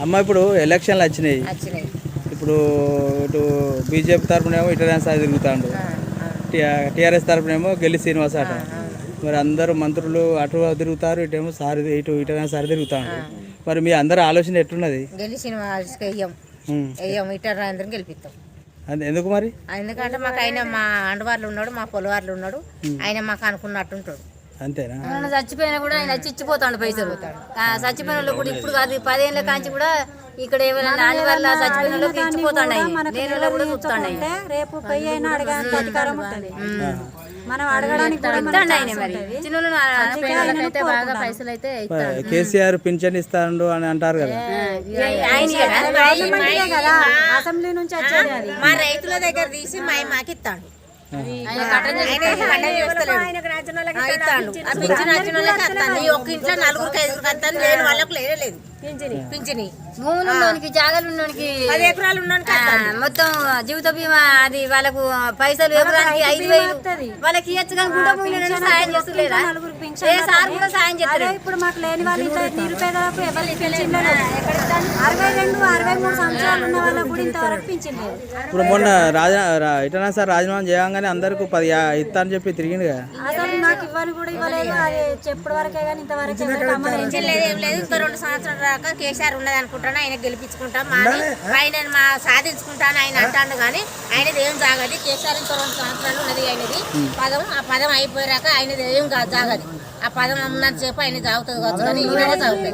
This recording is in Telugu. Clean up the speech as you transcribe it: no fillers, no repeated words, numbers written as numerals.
అమ్మ ఇప్పుడు ఎలక్షన్లు వచ్చినాయి. ఇప్పుడు ఇటు బీజేపీ తరఫునేమో ఇటరాని సార్ తిరుగుతాడు, టీఆర్ఎస్ తరఫునేమో గెల్లి శ్రీనివాస్ అట. మరి అందరూ మంత్రులు అటు తిరుగుతారు, ఇటేమో సార్ ఇటు ఇటరాని సార్ తిరుగుతాడు. మరి మీ అందరూ ఆలోచన ఎట్లున్నది? గెల్లి శ్రీనివాస్కి వెయ్యం ఇటరాని గెలిపిస్తాం. ఎందుకు మరి? ఎందుకంటే మాకు ఆయన మా అండవార్లు ఉన్నాడు, మా పొలవార్లు ఉన్నాడు, ఆయన మాకు అనుకున్నట్టు ఉంటాడు. అంతేనా? చచ్చిపోయినా కూడా ఆయన ఇచ్చిపోతాడు పైసలు. చచ్చిపోయిన వాళ్ళు కూడా ఇప్పుడు కాదు 10 ఏళ్ళ కాంచి కూడా ఇక్కడ ఏమైనా వల్ల చచ్చిపోయిన వాళ్ళకి ఇచ్చిపోతాడు. నేను కూడా చూస్తాడు. రేపు పొయ్యి అయినా అడగడానికి అధికారం ఉంటుంది. మనం అడగడానికి కేసీఆర్ పింఛన్ ఇస్తాడు అని అంటారు కదా, అసెంబ్లీ నుంచి వచ్చేది. మా రైతుల దగ్గర తీసి మాకు ఇస్తాడు. ఒక ఇంట్లో 4-5 వస్తాను, లేని వాళ్ళకు లేదు పింఛని. భూములకి జాగాలు ఉన్నోనికి 10 ఎకరాలు ఉన్నోనికి మొత్తం జీవిత బీమా అది వాళ్ళకు పైసలు ఎకరానికి 5,000 వాళ్ళకి ఇవ్వచ్చు. కానీ గుండె భూమి సాయం చేస్తలేరా? ఏ సార్ కూడా సాయం చేస్తారు. ఇప్పుడు మాకు లేని వాళ్ళు నిరుపేదలకు ఎవరికి పింఛన్ 62-63 సంవత్సరాలు ఉన్న వాళ్ళకు కూడా ఇంతవరకు పింఛన్ లేదు. ఇప్పుడు మొన్న ఇటనా సార్ రాజీనామా చేయగానే అందరికి 10 ఇస్తా అని చెప్పి తిరిగింది కదా. అసలు నాకు ఇవ్వని కూడా ఇవ్వలేదు. అది చెప్పుడు వరకే కానీ ఇంతవరకు ఏం లేదు. ఇంకా 2 సంవత్సరాల దాకా కేసీఆర్ ఉన్నది అనుకుంటాను. ఆయన గెలిపించుకుంటాం, ఆయన మా సాధించుకుంటాను ఆయన అంటాడు. కానీ ఆయనది ఏం జాగది. కేసీఆర్ ఇంకా 2 సంవత్సరాలు ఉన్నది ఆయనది పదం. ఆ పదం అయిపోయాక ఆయనది ఏం జాగది. ఆ పదం ఉన్నంత సేపు ఆయన జాగుతుంది కావచ్చు, కానీ ఈయన జాగుతుంది.